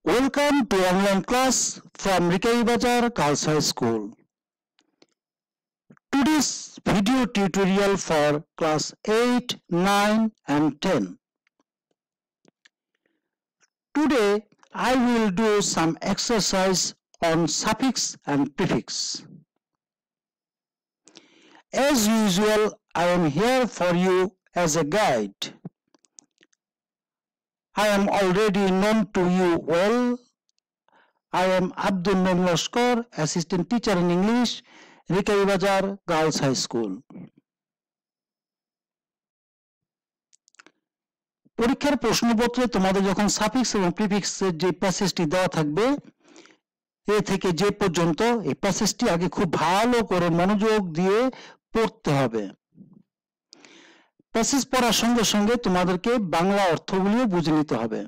Welcome to online class from Rikai Bazar Girls High School. Today's video tutorial for class 8, 9 and 10. Today I will do some exercise on suffix and prefix. As usual, I am here for you as a guide. I am already known to you well. I am Abdul Nom Lashkar, Assistant Teacher in English, Rikai Bazar Girls High School. পরীক্ষার প্রশ্নপত্রে তোমাদের যখন suffix এবং প্রিফিক্সের যে প্যাসেজটি দেওয়া থাকবে এ থেকে যে পর্যন্ত এই প্যাসেজটি আগে খুব ভালো করে মনোযোগ দিয়ে পড়তে হবে। প্যাসেজ পড়ার সঙ্গে সঙ্গে তোমাদেরকে বাংলা অর্থগুলিও বুঝে নিতে হবে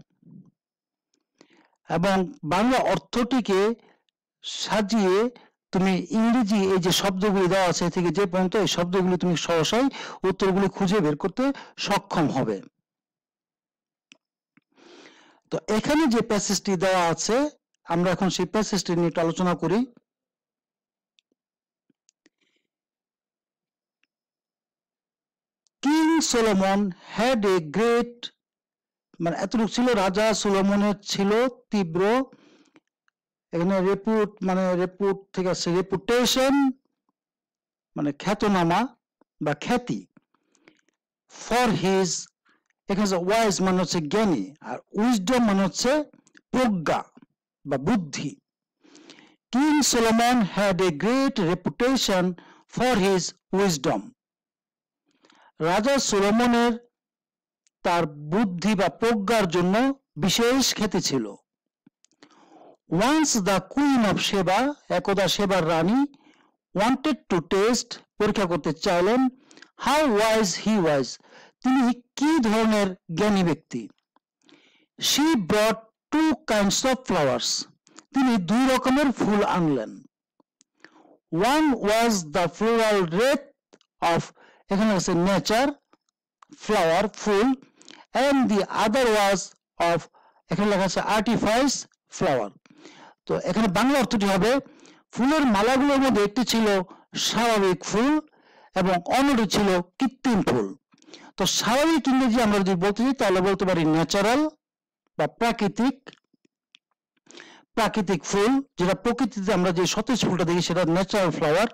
এবং বাংলা অর্থটিকে সাজিয়ে তুমি ইংরেজি এই যে শব্দগুলি দেওয়া আছে থেকে যে পর্যন্ত এই শব্দগুলি তুমি সহসাই উত্তরগুলি খুঁজে বের করতে সক্ষম হবে। তো এখানে যে প্যাসেজটি দেওয়া আছে আমরা এখন সেই প্যাসেজটি নিয়ে একটু আলোচনা করি। King Solomon had a great, মানে এতটুকু ছিল, রাজা সলোমনের ছিল তীব্র, এখানে রেপুট মানে রেপুট থেকে আসছে রেপুটেশন মানে খ্যাতনামা বা খ্যাতি, ফর হিজ, এখানে ওয়াইজ মানে হচ্ছে জ্ঞানী আর উইজডম মানে হচ্ছে প্রজ্ঞা বা বুদ্ধি। King Solomon had a great reputation for his wisdom, রাজা সলোমনের তার বুদ্ধি বা প্রজ্ঞার জন্য বিশেষ খ্যাতি ছিল। ওয়ান্স দ্য কুইন অফ সেবা, একদা সেবার রানী, ওয়ান্টেড টু টেস্ট, পরীক্ষা করতে চাইলেন, হাউ ওয়াইজ হি ওয়াজ, তিনি কি ধরনের জ্ঞানী ব্যক্তি। She brought two kinds of flowers, তিনি দুই রকমের ফুল আনলেন। One was the floral wreath of, এখানে আছে নেচার ফ্লাওয়ার ফুল, and the other was of, এখানে লেখা আছে আর্টিফাইস ফ্লাওয়ার। তো এখানে বাংলা অর্থটি হবে ফুলের মালাগুলোর মধ্যে একটি ছিল স্বাভাবিক ফুল এবং অন্যটি ছিল কৃত্রিম ফুল। তো স্বাভাবিক ইংরেজি আমরা যদি বলতে চাই তাহলে বলতে পারি ন্যাচারাল বা প্রাকৃতিক, প্রাকৃতিক ফুল, যেটা প্রকৃতিতে আমরা যে সতেজ ফুলটা দেখি সেটা ন্যাচারাল ফ্লাওয়ার।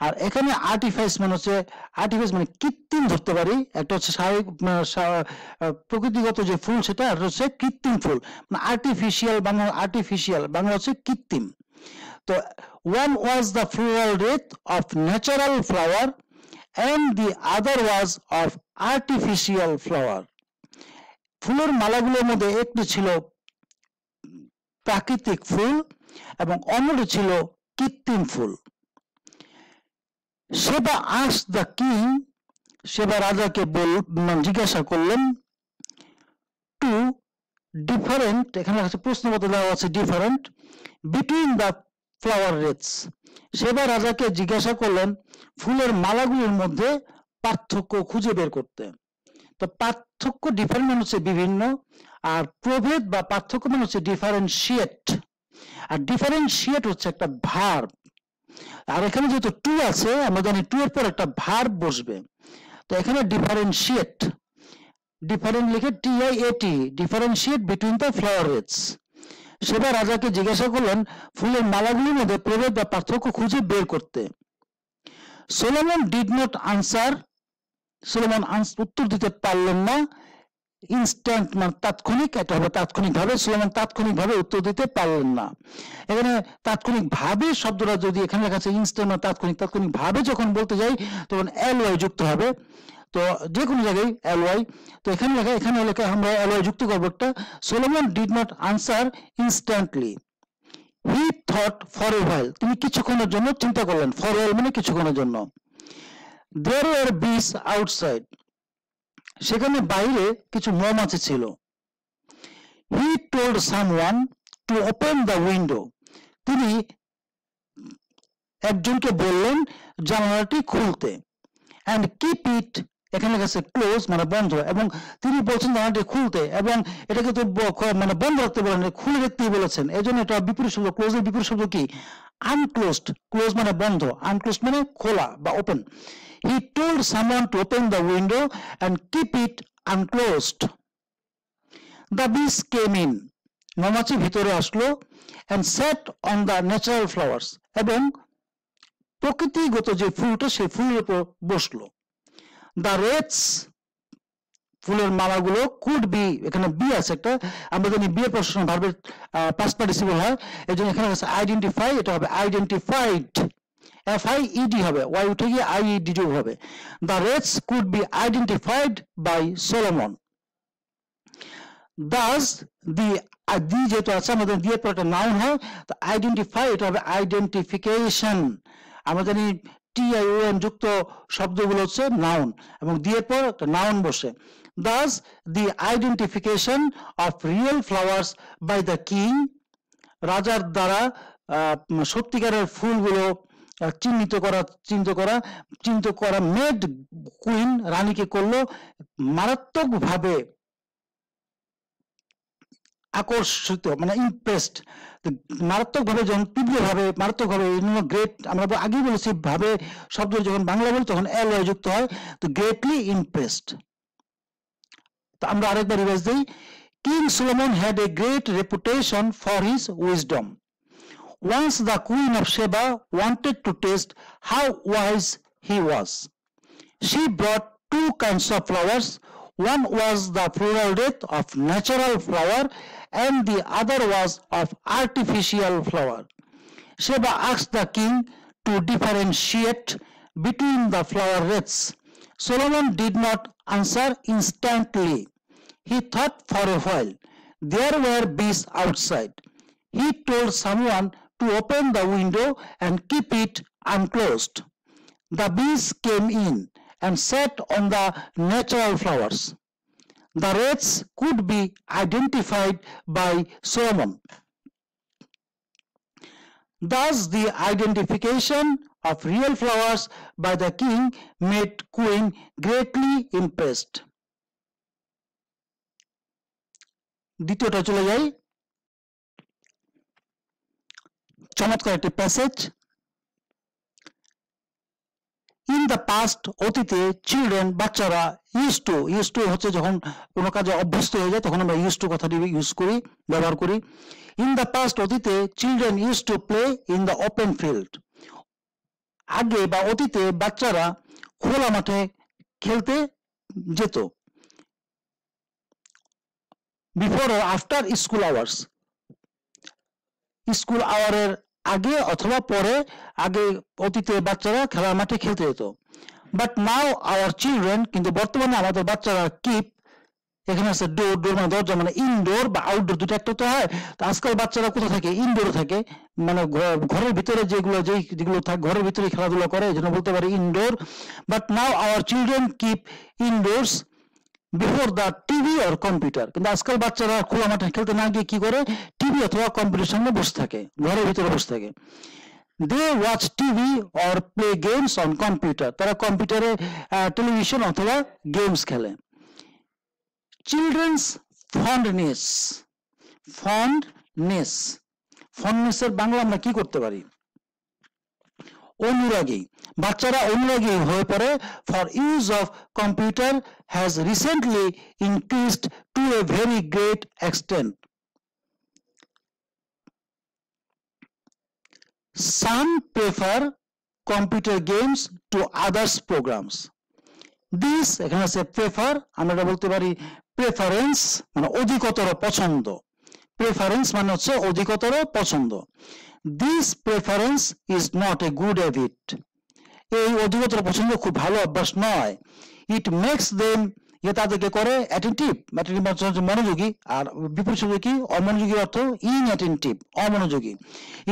আর এখানে আর্টিফাইস মানে হচ্ছে, আর্টিফাইস মানে কৃত্রিম ধরতে পারি, একটা হচ্ছে স্বাভাবিক প্রকৃতিগত যে ফুল সেটা, আর হচ্ছে কৃত্রিম ফুল মানে আর্টিফিশিয়াল, বাংলা আর্টিফিশিয়াল, বাংলা হচ্ছে কৃত্রিম। তো one was the floral wreath of natural flower and the other was of artificial flower, ফুলের মালাগুলোর মধ্যে একটি ছিল প্রাকৃতিক ফুল এবং অন্যটি ছিল কৃত্রিম ফুল। সেবা asked the king, সেবা রাজাকে জিজ্ঞাসা করলেন, টু ডিফারেন্ট, এখানে আছে প্রশ্নপত্র দেওয়া আছে different, between the flower wreaths, সেবা রাজাকে জিজ্ঞাসা করলেন ফুলের মালাগুলির মধ্যে পার্থক্য খুঁজে বের করতে। তো পার্থক্য ডিফারেন্ট মানে হচ্ছে বিভিন্ন, আর প্রভেদ বা পার্থক্য মানে হচ্ছে ডিফারেন্সিয়েট, আর ডিফারেন্সিয়েট হচ্ছে একটা ভার্ব। আর এখানে যেহেতু টু আছে আমরা জানি টু এর পর একটা ভার্ব বসবে, তো এখানে ডিফারেন্সিয়েট, ডিফারেন্ট লিখে TIAT, differentiate between the flower wreaths. সেবা রাজাকে জিজ্ঞাসা করলেন ফুলের মালাগুলির মধ্যে প্রভেদ বা পার্থক্য খুঁজে বের করতে। Solomon did not answer, Solomon উত্তর দিতে পারলেন না, ইনস্ট্যান্ট মানে তাৎক্ষণিক, এটা হবে তাৎক্ষণিকভাবে, সলোমন তাৎক্ষণিকভাবে উত্তর দিতে পারলেন না। এখানে তাৎক্ষণিকভাবে শব্দটা যদি এখানে লেখা আছে ইনস্ট্যান্ট মানে তাৎক্ষণিক, তাৎক্ষণিকভাবে যখন বলতে যাই তখন এলওয়াই যুক্ত হবে, তো যে কোনো জায়গায় এলওয়াই, তো এখানে লেখা আমরা এলওয়াই যুক্ত করবো একটা। Solomon did not answer instantly, he thought for a while, তিনি কিছুক্ষণের জন্য চিন্তা করলেন, ফর এ while মানে কিছুক্ষণের জন্য। দেয়ার ওয়ার বিস আউটসাইড, সেখানে বাইরে কিছু মৌমাছি ছিল। He told someone to open the window, তিনি একজনকে বললেন জানালাটি খুলতে। অ্যান্ড কিপ ইট এখানে লেখা আছে ক্লোজ মানে বন্ধ, এবং তিনি বলছেন জানালাটি খুলতে, এবং এটাকে তো মানে বন্ধ রাখতে বলেন, খুলে রাখতেই বলেছেন। এই জন্য এটা বিপরীত শব্দ, ক্লোজের বিপরীত শব্দ কি? আনক্লোজড। ক্লোজ মানে বন্ধ, আনক্লোজড মানে খোলা বা open. He told someone to open the window and keep it unclosed. The bees came in. মৌমাছি ভিতরে আসলো and sat on the natural flowers. এবং প্রকৃতিগত যে ফুলটা সেই ফুলের উপর বসলো। The wreaths, ফুলের মালাগুলো, could be, এখানে বি আছে একটা, আমরা জানি বি এর প্রশ্ন ভার্বের পাস্ট পার্টিসিপল হয়, এজন্য এখানে আছে আইডেন্টিফাই, এটা হবে আইডেন্টিফাইড, FIED হবে, ওয়াই উঠে গিয়ে IED যোগ হবে। The wreaths could be identified by Solomon. Thus the দি যেটা আছে আমাদের দিয়ে পর একটা নাউন হয়, তো আইডেন্টিফাই এটা হবে আইডেন্টিফিকেশন। আমরা জানি TION যুক্ত শব্দগুলো হচ্ছে নাউন, এবং দিয়ে পর একটা নাউন বসে। Thus the identification of real flowers by the king, রাজার দ্বারা সত্যিকারের ফুলগুলো চিহ্নিত করা মেড কুইন, রানীকে করলো মারাত্মকভাবে আকর্ষিত, মানে ইমপ্রেসড, মারাত্মকভাবে, যখন তীব্রভাবে, মারাত্মকভাবে, গ্রেট, আমরা আগেই বলেছি ভাবে শব্দ যখন বাংলা বলি তখন এল ওয়াই যুক্ত হয়, তো গ্রেটলি ইমপ্রেসড। তো আমরা আরেকবার রিভাইজ দেই। King Solomon had a great reputation for his wisdom. Once the Queen of Sheba wanted to test how wise he was. She brought two kinds of flowers. One was the floral wreath of natural flower and the other was of artificial flower. Sheba asked the king to differentiate between the flower wreaths. Solomon did not answer instantly. He thought for a while. There were bees outside. He told someone to open the window and keep it unclosed. The bees came in and sat on the natural flowers. The wreaths could be identified by Solomon. Thus the identification of real flowers by the king made Queen greatly impressed. দ্বিতীয়টা চলে যাই। চমৎকার একটি passage. In the past, অতীতে, children, বাচ্চারা, use to হচ্ছে যখন কোনো কাজে অভ্যস্ত হয়ে যায় তখন আমরা ইউজ টু কথাটি ইউজ করি, ব্যবহার করি। ইন দ্য পাস্ট, অতীতে, children use to play in the open field. আগে বা অতীতে বাচ্চারা খোলা মাঠে খেলতে যেত। Before or after school hours, school আওয়ারের আগে অথবা পরে, আগে অতীতে বাচ্চারা খেলার মাঠে খেলতে যেত। বাট নাও আওয়ার চিলড্রেন, কিন্তু বর্তমানে আমাদের বাচ্চারা কিপ, এখানে আছে ডোর, ডোর মানে দরজা, মানে ইনডোর বা আউটডোর দুটো একটা তো হয়। তো আজকাল বাচ্চারা কোথায় থাকে? ইনডোরে থাকে, মানে ঘরের ভিতরে যেগুলো থাকে ঘরের ভিতরে খেলাধুলা করে, এই জন্য বলতে পারি indoor. But now our children keep indoors before the TV or computer, কিন্তু আজকাল বাচ্চারা খোলা মাঠে খেলতে না গিয়ে কি করে? টিভি অথবা কম্পিউটার সামনে বসে থাকে, ঘরের ভিতরে বসে থাকে। They watch TV or play games on computer, তারা কম্পিউটারে টেলিভিশন অথবা গেমস খেলে। চিলড্রেন্স ফন্ডনেস, ফন্ডনেসের বাংলা আমরা কি করতে পারি? অনুরাগী, বাচ্চারা অনুরাগী হয়ে পড়ে। For use of computer has recently increased to a very great extent. Some prefer computer games to others programs. This, এখানে আছে প্রেফার, আমরা বলতে পারি প্রেফারেন্স মানে অধিকতর পছন্দ। প্রেফারেন্স মানে হচ্ছে অধিকতর পছন্দ। This preference is not a good habit. এই অধিকতর পছন্দ খুব ভালো অভ্যাস নয়। It makes them, তাদেরকে করে অ্যাটেন্টিভ, মনোযোগী, আর বিপরীত শব্দ কি? অমনোযোগী অর্থ ইনঅ্যাটেন্টিভ, অমনোযোগী।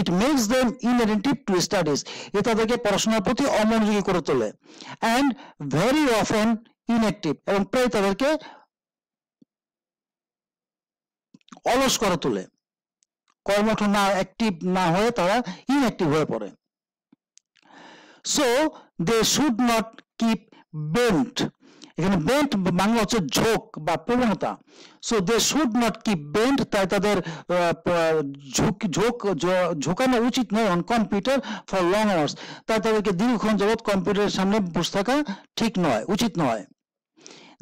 It makes them inattentive to studies, তাদেরকে পড়াশোনার প্রতি অমনোযোগী করে তোলে। And very often inactive, এবং প্রায় তাদেরকে অলস করে তোলে, কর্মঠ না, অ্যাক্টিভ না হয়ে তারা ইনঅ্যাক্টিভ হয়ে পড়ে। So they should not keep bent, এখানে বেন্ট বাংলা হচ্ছে ঝোঁক বা প্রবণতা। So they should not keep bent, তাই তাদের ঝোঁকানো উচিত নয় on computer for long hours, তাই তাদেরকে দীর্ঘক্ষণ যাবৎ কম্পিউটারের সামনে বসে থাকা ঠিক নয়, উচিত নয়।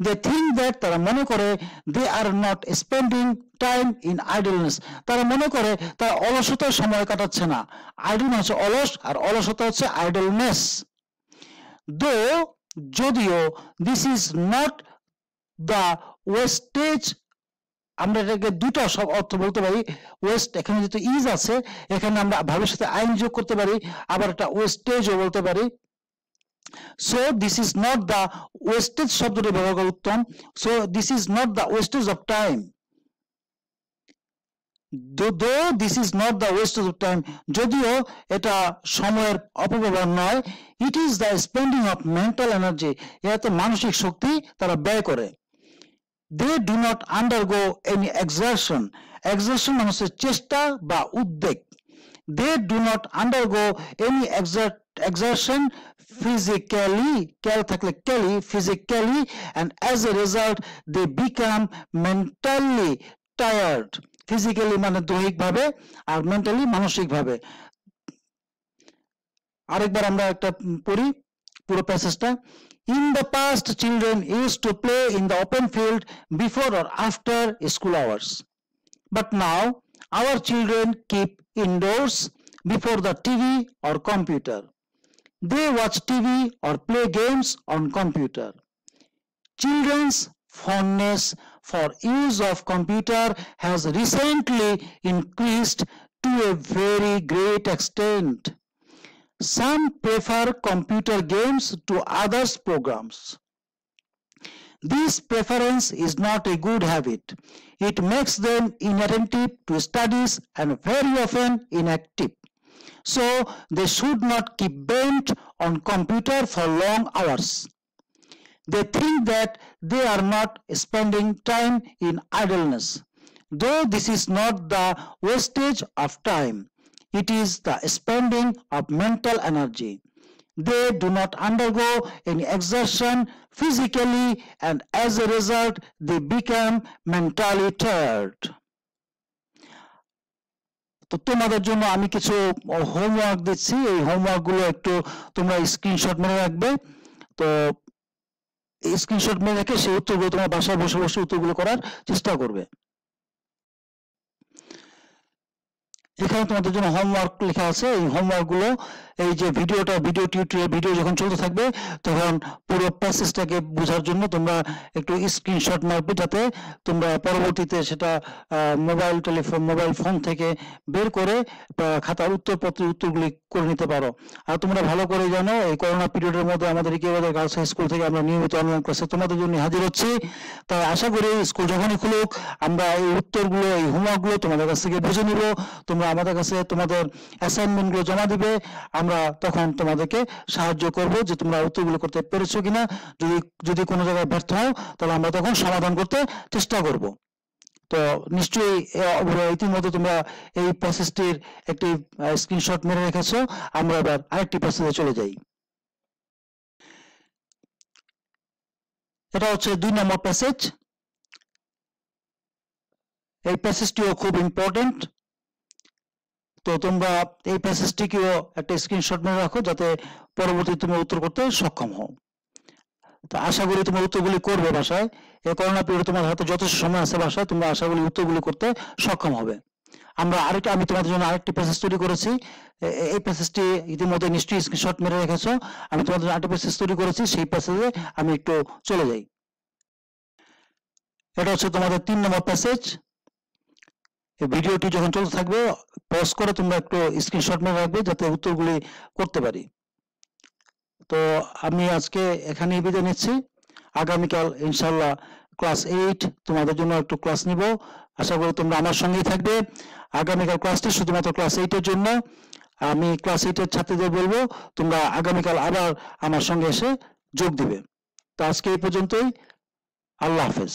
They think that, তারা মনে করে, they are not spending time in idleness, তারা মনে করে তারা অলসতায় সময় কাটাচ্ছে না। আইডল মানে হচ্ছে অলস, আর অলসতা হচ্ছে idleness. Though, যদিও, this is not the wastage, আমরা এটাকে দুটো সব অর্থ বলতে পারি। ওয়েস্ট, এখানে যেহেতু ইজ আছে, এখানে আমরা ভাবের সাথে আইন যোগ করতে পারি, আবার একটা ওয়েস্টেজও বলতে পারি। So this is not the wastage শব্দটি ব্যবহার করা উত্তম। So this is not the wastage of time. Though this is not the wastage of time, যদিও এটা সময়ের অপব্যবহার নয়, it is the spending of mental energy, এতে মানসিক শক্তি তারা ব্যয় করে। They do not undergo any exertion, exertion মানে হচ্ছে চেষ্টা বা উদ্বেগ। They do not undergo any exertion physically, physically, and as a result they become mentally tired. Physically মানে দৈহিক ভাবে, আর mentally মানসিক ভাবে। আরেকবার আমরা একটা পড়ি পুরো প্যাসেজটা। In the past, children used to play in the open field before or after school hours, but now our children keep indoors before the TV or computer. They watch TV or play games on computer. Children's fondness for use of computer has recently increased to a very great extent. Some prefer computer games to others' programs. This preference is not a good habit. It makes them inattentive to studies and very often inactive. So they should not keep bent on computer for long hours. They think that they are not spending time in idleness. Though this is not the wastage of time, it is the spending of mental energy. They do not undergo any exertion physically, and as a result they become mentally tired. তো তোমাদের জন্য আমি কিছু homework দিচ্ছি, এই homework গুলো একটু তোমরা স্ক্রিনশট মেরে রাখবে। তো স্ক্রিনশট মেরে রেখে সেই উত্তরগুলো তোমরা বাসায় বসে বসে উত্তরগুলো করার চেষ্টা করবে। এখানে তোমাদের জন্য হোমওয়ার্ক লেখা আছে, এই হোমওয়ার্ক গুলো এই যে ভিডিও টিউটোরিয়াল ভিডিও যখন চলতে থাকবে তখন পুরো প্যাসেজটাকে বোঝার জন্য তোমরা একটু স্ক্রিনশট মারবে, যাতে তোমরা পরবর্তীতে সেটা মোবাইল ফোন থেকে বের করে খাতার উত্তরপত্রের উত্তরগুলি করে নিতে পারো। আর তোমরা ভালো করে জানো এই করোনা পিরিয়ডের মধ্যে আমাদের ইকেবাদের গার্লস হাই স্কুল থেকে আমরা নিয়মিত অনলাইন ক্লাসে তোমাদের জন্য হাজির হচ্ছি। তাই আশা করি স্কুল যখনই খুলুক আমরা এই উত্তরগুলো, এই হোমওয়ার্কগুলো তোমাদের কাছ থেকে বুঝে নিব। তোমরা আমাদের কাছে তোমাদের অ্যাসাইনমেন্টগুলো জমা দিবে, আমরা তখন তোমাদেরকে সাহায্য করব যে তোমরা উত্তরগুলো করতে পেরেছো কিনা। যদি কোনো জায়গায় ব্যর্থ হও তাহলে আমরা তখন সমাধান করতে চেষ্টা করব। তো নিশ্চয়ই ইতিমধ্যে তোমরা এই প্যাসেজটির একটি স্ক্রিনশট মেরে রেখেছো। আমরা এবার আরেকটি প্যাসেজে চলে যাই। এটা হচ্ছে 2 নম্বর প্যাসেজ। এই প্যাসেজটিও খুব ইম্পর্টেন্ট। তো তোমরা এই প্যাসেজটিকেও একটা স্ক্রিনশট মেরে রাখো যাতে পরবর্তীতে তুমি উত্তর করতে সক্ষম হও। তো আশা করি তোমরা উত্তরগুলি করবে বাসায়। এই করোনা পিরিয়ডে তোমার হাতে যথেষ্ট সময় আছে বাসায়, তোমরা আশা করি উত্তরগুলি করতে সক্ষম হবে। আমি তোমাদের জন্য আরেকটি প্যাসেজ তৈরি করেছি। এই প্যাসেজটি ইতিমধ্যে নিশ্চয়ই স্ক্রিনশট মেরে রেখেছো। আমি তোমাদের জন্য আরেকটি প্যাসেজ তৈরি করেছি, সেই প্যাসেজে আমি একটু চলে যাই। এটা হচ্ছে তোমাদের 3 নম্বর প্যাসেজ। এই ভিডিওটি যখন চলতে থাকবে পজ করে তোমরা একটু স্ক্রিনশট মেরে রাখবে যাতে উত্তরগুলি করতে পারি। তো আমি আজকে এখানেই বিদায় নিচ্ছি। আগামীকাল ইনশাআল্লাহ ক্লাস 8 তোমাদের জন্য একটু ক্লাস নিব। আশা করি তোমরা আমার সঙ্গেই থাকবে। আগামীকাল ক্লাসটি শুধুমাত্র ক্লাস 8 এর জন্য। আমি ক্লাস 8 এর ছাত্রদের বলবো তোমরা আগামীকাল আবার আমার সঙ্গে এসে যোগ দিবে। তো আজকে এই পর্যন্তই। আল্লাহ হাফেজ।